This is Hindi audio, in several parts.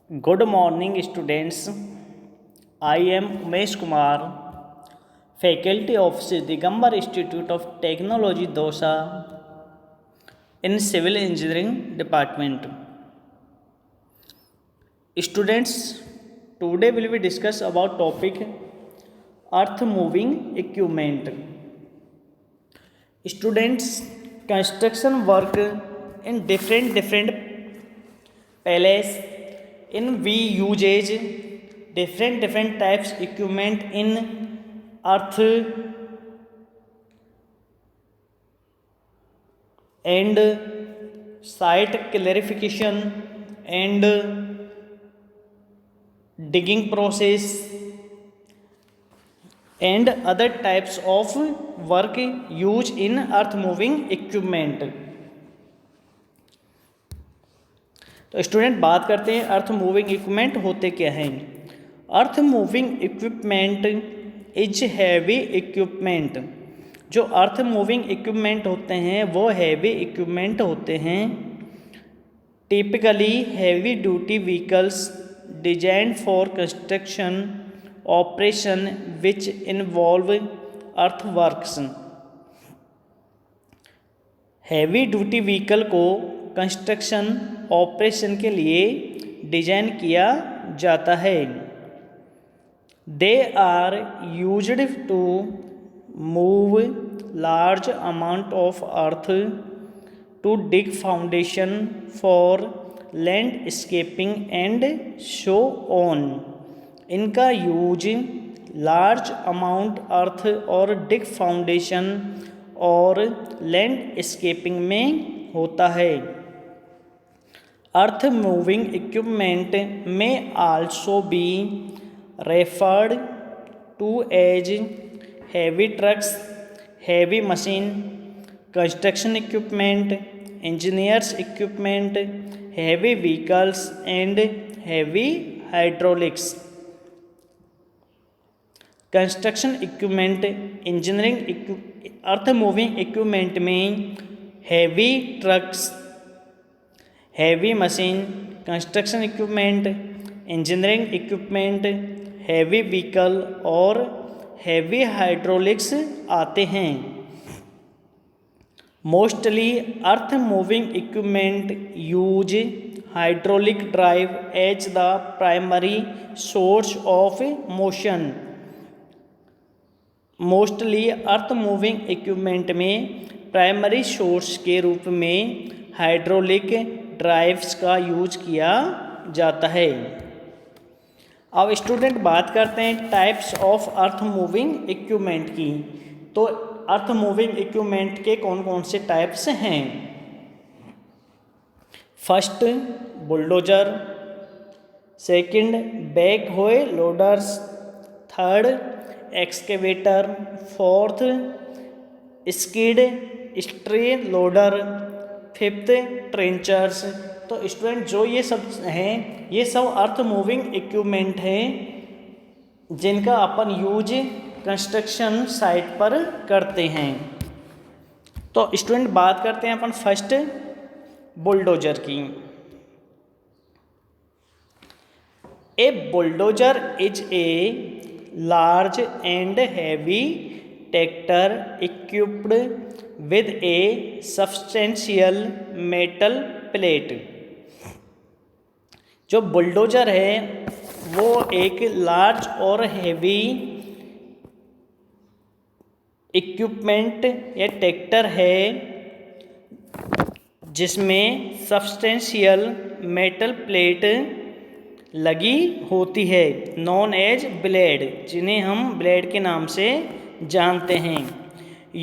Good morning, students. I am Umesh Kumar, faculty of Digambar Institute of Technology, Dosa, in Civil Engineering Department. Students, today we will discuss about topic earth moving equipment. Students, construction work in different palace in we uses different types equipment in earth and site clarification and digging process and other types of work used in earth moving equipment. तो स्टूडेंट बात करते हैं अर्थ मूविंग इक्विपमेंट होते क्या हैं। अर्थ moving equipment is heavy equipment. जो अर्थ मूविंग इक्विपमेंट होते हैं वो हैवी इक्विपमेंट होते हैं। Typically heavy duty vehicles designed for construction operation which involve earth works. Heavy duty vehicle को कंस्ट्रक्शन ऑपरेशन के लिए डिजाइन किया जाता है। They are used to move large amount of earth to dig foundation for landscaping and so on. इनका यूज लार्ज अमाउंट अर्थ और डिग फाउंडेशन और लैंडस्केपिंग में होता है। Earth moving equipment may also be referred to as heavy trucks, heavy machine, construction equipment, engineers equipment, heavy vehicles and heavy hydraulics. Construction equipment engineering earth moving equipment में heavy trucks, heavy machine, construction equipment, engineering equipment, heavy vehicle और हैवी हाइड्रोलिक्स आते हैं। Mostly earth moving equipment use hydraulic drive as the primary source of motion. Mostly earth moving equipment में प्राइमरी सोर्स के रूप में हाइड्रोलिक ड्राइव्स का यूज किया जाता है। अब स्टूडेंट बात करते हैं types of earth moving equipment की। तो अर्थ मूविंग इक्विपमेंट के कौन कौन से टाइप्स हैं। First bulldozer, second backhoe loaders, third excavator, fourth skid steer loader, fifth trenchers. तो स्टूडेंट जो ये सब हैं ये सब अर्थ मूविंग इक्विपमेंट हैं जिनका अपन यूज कंस्ट्रक्शन साइट पर करते हैं। तो स्टूडेंट बात करते हैं अपन फर्स्ट बुलडोजर की। A bulldozer is a large and heavy tractor equipped with a substantial metal plate। जो बुलडोजर है वो एक लार्ज और हैवी इक्विपमेंट या ट्रैक्टर है जिसमें सब्सटेंशियल मेटल प्लेट लगी होती है, नॉन एज ब्लेड, जिन्हें हम ब्लेड के नाम से जानते हैं।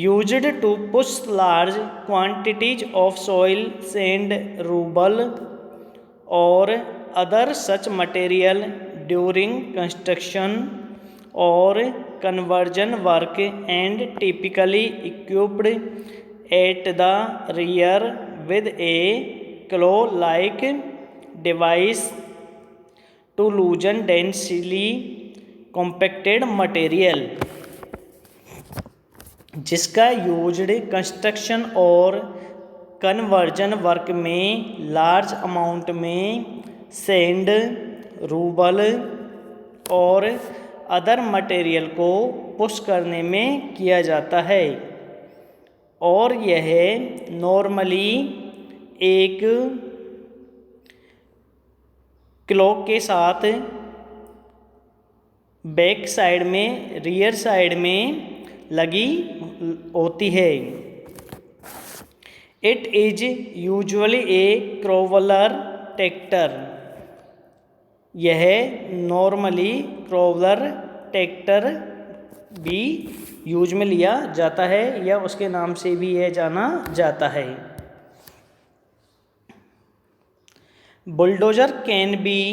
used to push large quantities of soil, sand, rubble or other such material during construction or conversion work and typically equipped at the rear with a claw-like device to loosen densely compacted material, जिसका यूज्ड कंस्ट्रक्शन और कन्वर्जन वर्क में लार्ज अमाउंट में सैंड, रूबल और अदर मटेरियल को पुश करने में किया जाता है और यह नॉर्मली एक क्लॉक के साथ बैक साइड में, रियर साइड में लगी होती है। It is usually a crawler tractor. यह नॉर्मली क्रोवलर ट्रैक्टर भी यूज में लिया जाता है या उसके नाम से भी यह जाना जाता है। Bulldozer can be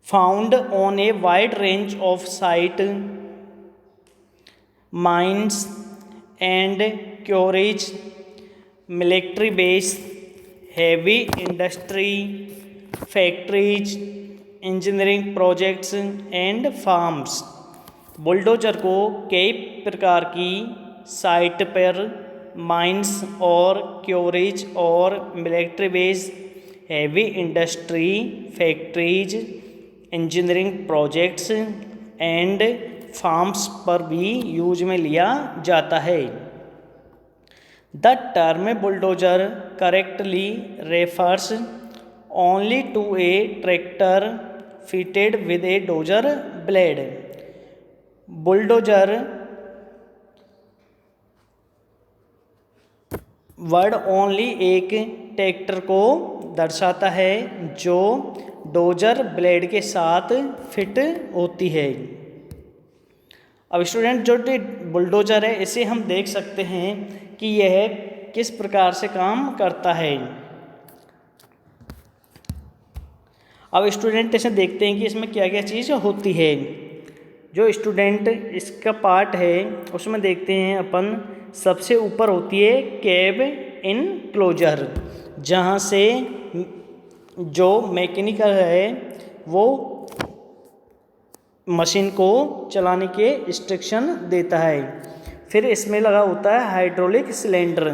found on a wide range of site, mines and quarries, military base, heavy industry, factories, engineering projects and farms. Bulldozer को कई प्रकार की साइट पर माइंस और क्योरेज और military base, heavy industry, factories, engineering projects and farms पर भी यूज में लिया जाता है। The term bulldozer correctly refers only to a tractor fitted with a dozer blade। Bulldozer word only एक ट्रैक्टर को दर्शाता है जो डोजर ब्लेड के साथ फिट होती है। अब स्टूडेंट, जो बुलडोजर है इसे हम देख सकते हैं कि यह किस प्रकार से काम करता है। अब स्टूडेंट इसे देखते हैं कि इसमें क्या क्या चीज़ होती है। जो स्टूडेंट इसका पार्ट है उसमें देखते हैं अपन, सबसे ऊपर होती है कैब इनक्लोजर, जहाँ से जो मैकेनिकल है वो मशीन को चलाने के इंस्ट्रक्शन देता है। फिर इसमें लगा होता है हाइड्रोलिक सिलेंडर।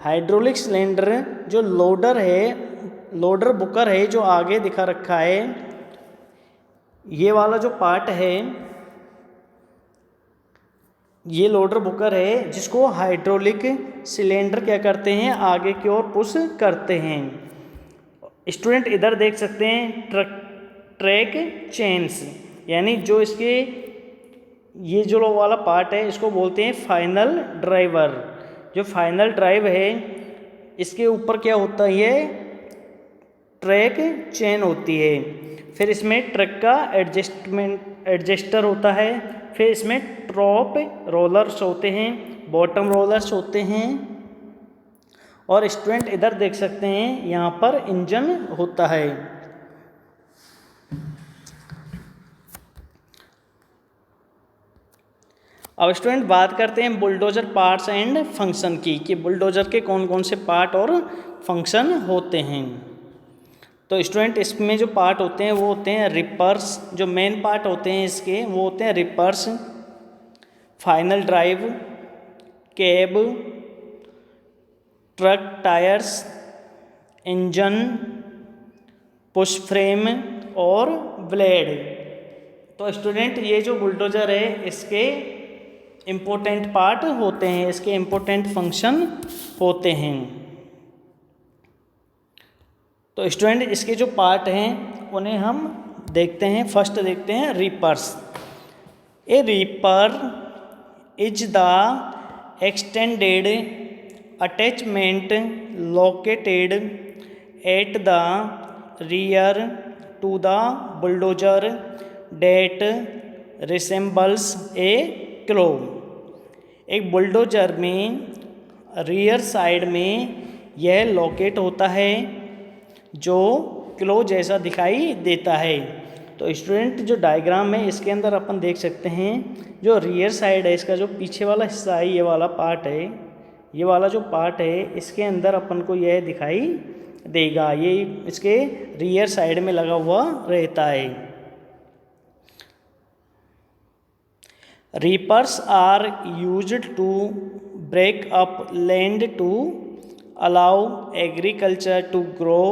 हाइड्रोलिक सिलेंडर जो लोडर है, लोडर बुकर है जो आगे दिखा रखा है, ये वाला जो पार्ट है ये लोडर बुकर है जिसको हाइड्रोलिक सिलेंडर क्या करते हैं, आगे की ओर पुश करते हैं। स्टूडेंट इधर देख सकते हैं ट्रैक चेन्स, यानी जो इसके ये जो वाला पार्ट है इसको बोलते हैं फाइनल ड्राइवर। जो फाइनल ड्राइव है इसके ऊपर क्या होता है, ट्रैक चेन होती है। फिर इसमें ट्रक का एडजस्टर होता है। फिर इसमें टॉप रोलर्स होते हैं, बॉटम रोलर्स होते हैं। और स्टूडेंट इधर देख सकते हैं यहाँ पर इंजन होता है। अब स्टूडेंट बात करते हैं बुलडोजर पार्ट्स एंड फंक्शन की, कि बुलडोजर के कौन कौन से पार्ट और फंक्शन होते हैं। तो स्टूडेंट इसमें जो पार्ट होते हैं वो होते हैं रिपर्स। जो मेन पार्ट होते हैं इसके वो होते हैं reapers, final drive, cab, truck tyres, engine, push frame और ब्लेड। तो स्टूडेंट ये जो बुलडोजर है इसके इम्पोर्टेंट पार्ट होते हैं, इसके इम्पोर्टेंट फंक्शन होते हैं। तो स्टूडेंट इसके जो पार्ट हैं उन्हें हम देखते हैं। फर्स्ट देखते हैं rippers. A ripper is the extended attachment located at the rear to the bulldozer that resembles a claw. एक बुलडोजर में रियर साइड में यह लोकेट होता है जो क्लो जैसा दिखाई देता है। तो स्टूडेंट जो डायग्राम है इसके अंदर अपन देख सकते हैं जो रियर साइड है इसका जो पीछे वाला हिस्सा है, ये वाला पार्ट है, ये वाला जो पार्ट है इसके अंदर अपन को यह दिखाई देगा, ये इसके रियर साइड में लगा हुआ रहता है। Rippers are used to break up land to allow agriculture to grow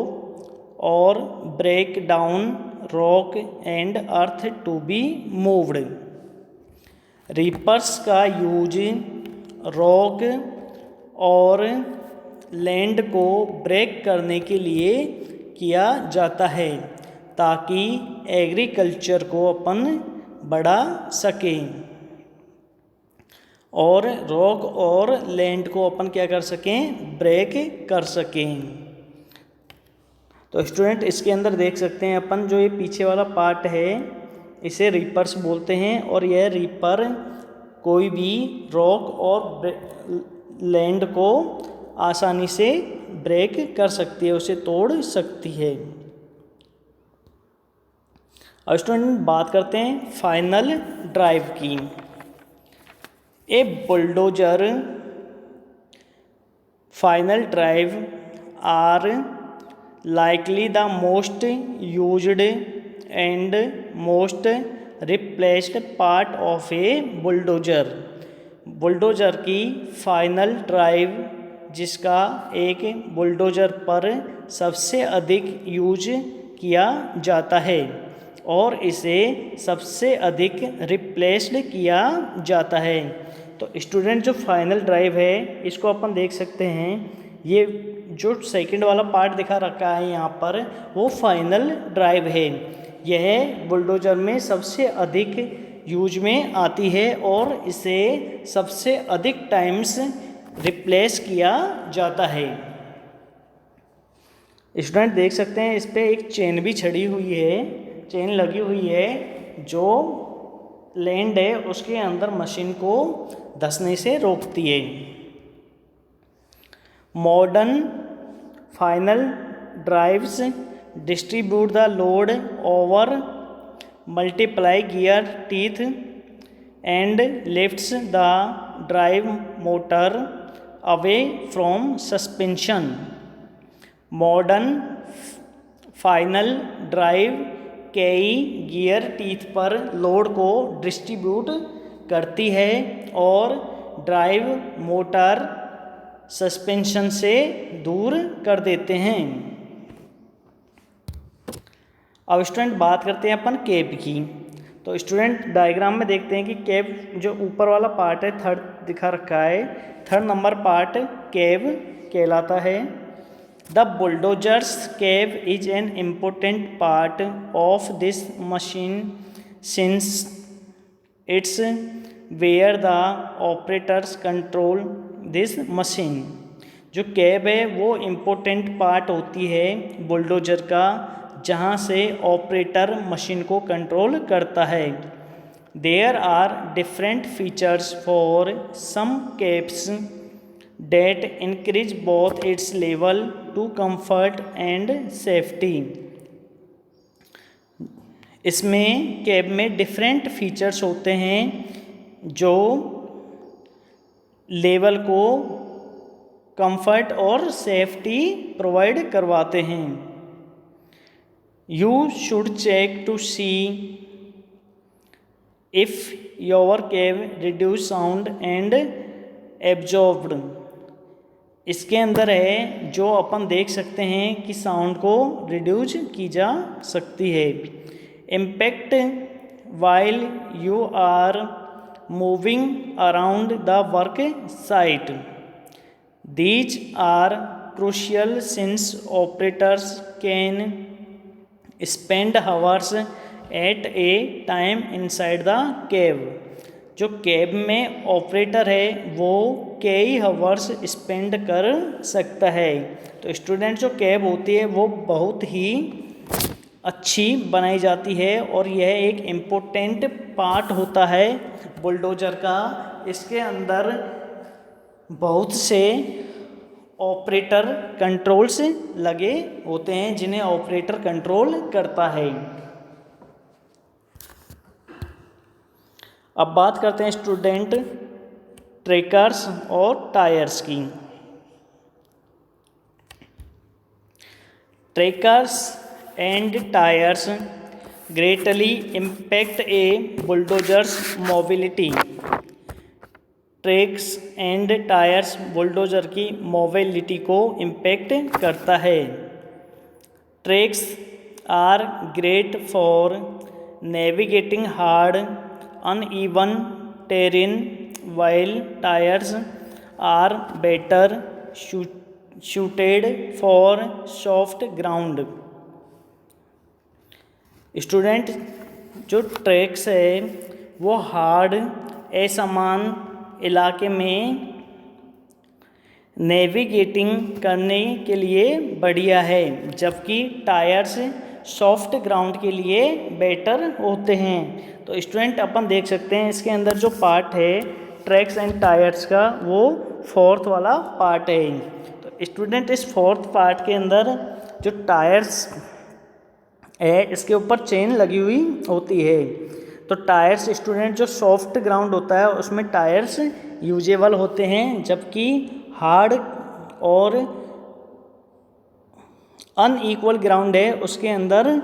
और break down rock and earth to be moved. Rippers का यूज रॉक और लैंड को ब्रेक करने के लिए किया जाता है ताकि एग्रीकल्चर को अपन बढ़ा सकें और रॉक और लैंड को अपन क्या कर सकें, ब्रेक कर सकें। तो स्टूडेंट इसके अंदर देख सकते हैं अपन जो ये पीछे वाला पार्ट है इसे रीपर्स बोलते हैं और यह रीपर कोई भी रॉक और लैंड को आसानी से ब्रेक कर सकती है, उसे तोड़ सकती है। अब स्टूडेंट बात करते हैं फाइनल ड्राइव की। A bulldozer final drive are likely the most used and most replaced part of a bulldozer। Bulldozer की फाइनल ड्राइव जिसका एक बुलडोजर पर सबसे अधिक यूज किया जाता है और इसे सबसे अधिक रिप्लेस्ड किया जाता है। तो स्टूडेंट जो फाइनल ड्राइव है इसको अपन देख सकते हैं, ये जो सेकंड वाला पार्ट दिखा रखा है यहाँ पर वो फाइनल ड्राइव है। यह बुलडोजर में सबसे अधिक यूज में आती है और इसे सबसे अधिक टाइम्स रिप्लेस किया जाता है। स्टूडेंट देख सकते हैं इस पर एक चेन भी छड़ी हुई है, चेन लगी हुई है जो लैंड है उसके अंदर मशीन को धंसने से रोकती है। Modern final drives distribute the load over multiply gear teeth and lifts the drive motor away from suspension. Modern final drive कई गियर टीथ पर लोड को डिस्ट्रीब्यूट करती है और ड्राइव मोटर सस्पेंशन से दूर कर देते हैं। अब स्टूडेंट बात करते हैं अपन कैब की। तो स्टूडेंट डायग्राम में देखते हैं कि कैब जो ऊपर वाला पार्ट है थर्ड दिखा रखा है, थर्ड नंबर पार्ट कैब कहलाता है। The bulldozer's cab is an important part of this machine since it's where the operators control this machine. जो कैब है वो इम्पोर्टेंट पार्ट होती है बुलडोजर का जहाँ से ऑपरेटर मशीन को कंट्रोल करता है। There are different features for some cabs that increase both its level to comfort and safety. इसमें कैब में डिफरेंट फीचर्स होते हैं जो लेवल को कंफर्ट और सेफ्टी प्रोवाइड करवाते हैं। You should check to see if your cab reduce sound and absorbed. इसके अंदर है जो अपन देख सकते हैं कि साउंड को रिड्यूस की जा सकती है। Impact while you are moving around the work site. These are crucial since operators can spend hours at a time inside the cab। जो कैब में ऑपरेटर है वो कई हावर्स स्पेंड कर सकता है। तो स्टूडेंट जो कैब होती है वो बहुत ही अच्छी बनाई जाती है और यह एक इम्पोर्टेंट पार्ट होता है बुलडोजर का। इसके अंदर बहुत से ऑपरेटर कंट्रोल्स लगे होते हैं जिन्हें ऑपरेटर कंट्रोल करता है। अब बात करते हैं स्टूडेंट ट्रैकर्स और टायर्स की। Trackers and tires greatly impact a bulldozer's mobility। Tracks and tyres bulldozer की मोबिलिटी को इम्पेक्ट करता है। Tracks are great for navigating hard uneven terrain while tires are better suited for soft ground। Student, जो ट्रैक्स है वो हार्ड असमान इलाके में नेविगेटिंग करने के लिए बढ़िया है, जबकि टायर्स सॉफ्ट ग्राउंड के लिए बेटर होते हैं। तो स्टूडेंट अपन देख सकते हैं इसके अंदर जो पार्ट है ट्रैक्स एंड टायर्स का, वो फोर्थ वाला पार्ट है। तो स्टूडेंट, इस फोर्थ पार्ट के अंदर जो टायर्स है इसके ऊपर चेन लगी हुई होती है। तो टायर्स स्टूडेंट जो सॉफ्ट ग्राउंड होता है उसमें टायर्स यूजेबल होते हैं, जबकि हार्ड और अनइक्वल ग्राउंड है उसके अंदर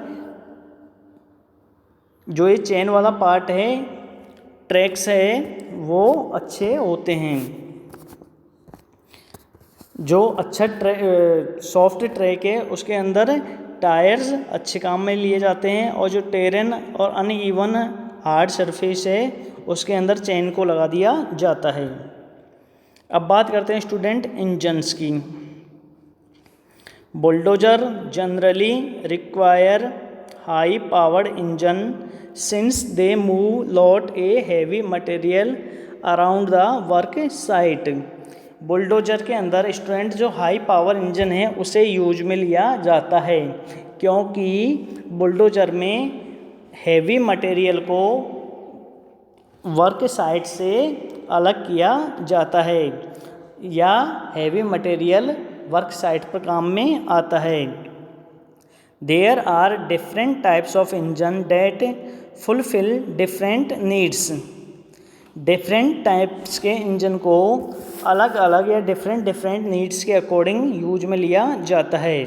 जो ये चेन वाला पार्ट है ट्रैक्स है वो अच्छे होते हैं। जो अच्छा सॉफ्ट ट्रैक है उसके अंदर टायर्स अच्छे काम में लिए जाते हैं, और जो टेरेन और अनइवन हार्ड सरफेस है उसके अंदर चेन को लगा दिया जाता है। अब बात करते हैं स्टूडेंट इंजन्स की। Bulldozer generally require high powered engine since they move lot a heavy material around the work site। Bulldozer के अंदर स्टूडेंट जो हाई पावर इंजन है उसे यूज में लिया जाता है, क्योंकि बुलडोजर में हैवी मटेरियल को वर्क साइट से अलग किया जाता है, या हैवी मटेरियल वर्क साइट पर काम में आता है। There are different types of engine that fulfill different needs। Different types के इंजन को अलग अलग या डिफरेंट नीड्स के अकॉर्डिंग यूज में लिया जाता है।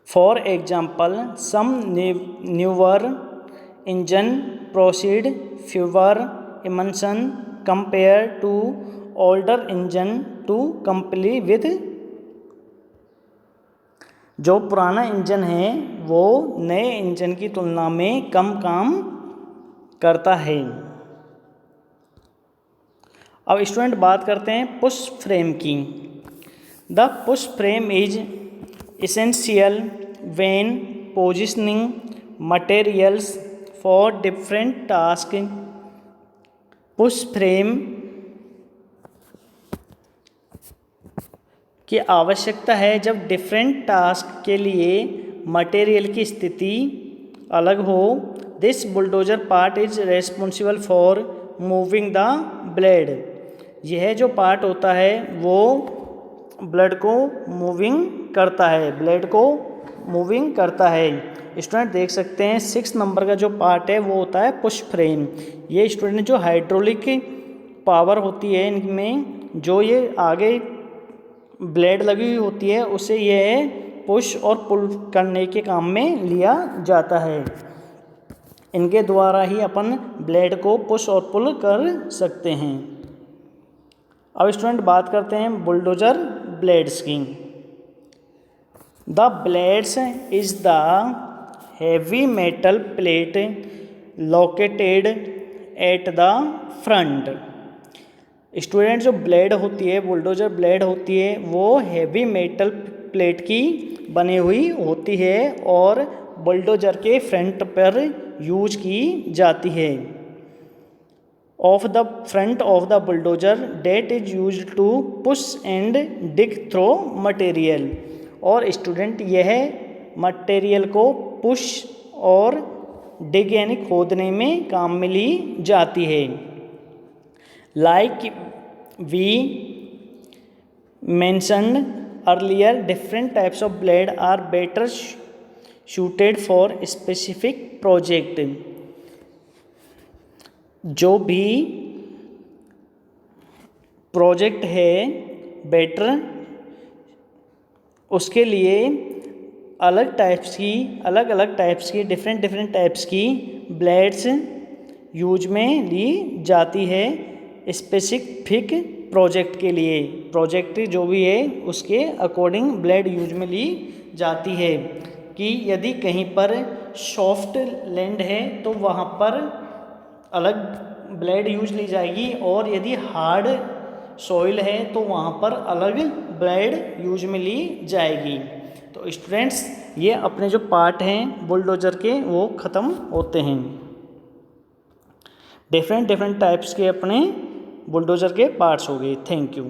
For example, some newer engine proceed fewer emission compare to older engine to complete with. जो पुराना इंजन है वो नए इंजन की तुलना में कम काम करता है। अब स्टूडेंट बात करते हैं पुश फ्रेम की। The push frame is essential when positioning materials for different task. Push frame की आवश्यकता है जब डिफरेंट टास्क के लिए मटेरियल की स्थिति अलग हो। This bulldozer part is responsible for moving the blade. यह जो पार्ट होता है वो ब्लेड को मूविंग करता है, स्टूडेंट देख सकते हैं 6 नंबर का जो पार्ट है वो होता है पुश फ्रेम। ये स्टूडेंट जो हाइड्रोलिक पावर होती है इनमें, जो ये आगे ब्लेड लगी हुई होती है उसे यह पुश और पुल करने के काम में लिया जाता है। इनके द्वारा ही अपन ब्लेड को पुश और पुल कर सकते हैं। अब स्टूडेंट बात करते हैं बुलडोजर ब्लेड्स की। The blades is the heavy metal plate located at the front. Student जो ब्लेड होती है, बुलडोजर ब्लेड होती है, वो हैवी मेटल प्लेट की बनी हुई होती है और बुलडोजर के फ्रंट पर यूज की जाती है। Of the front of the bulldozer that is use to push and dig through material. और स्टूडेंट यह मटेरियल को पुश और डिग यानी खोदने में काम में ली जाती है। Like we mentioned earlier, different types of blade are better suited for specific project। जो भी प्रोजेक्ट है बेटर, उसके लिए अलग अलग टाइप्स की डिफरेंट टाइप्स की ब्लेड्स यूज में ली जाती है स्पेसिफिक प्रोजेक्ट के लिए। प्रोजेक्ट जो भी है उसके अकॉर्डिंग ब्लेड यूज में ली जाती है कि यदि कहीं पर सॉफ्ट लैंड है तो वहाँ पर अलग ब्लेड यूज ली जाएगी, और यदि हार्ड सॉइल है तो वहाँ पर अलग ब्लेड यूज में ली जाएगी। तो स्टूडेंट्स ये अपने जो पार्ट हैं बुलडोजर के वो ख़त्म होते हैं। डिफरेंट टाइप्स के अपने बुलडोजर के पार्ट्स हो गए। Thank you.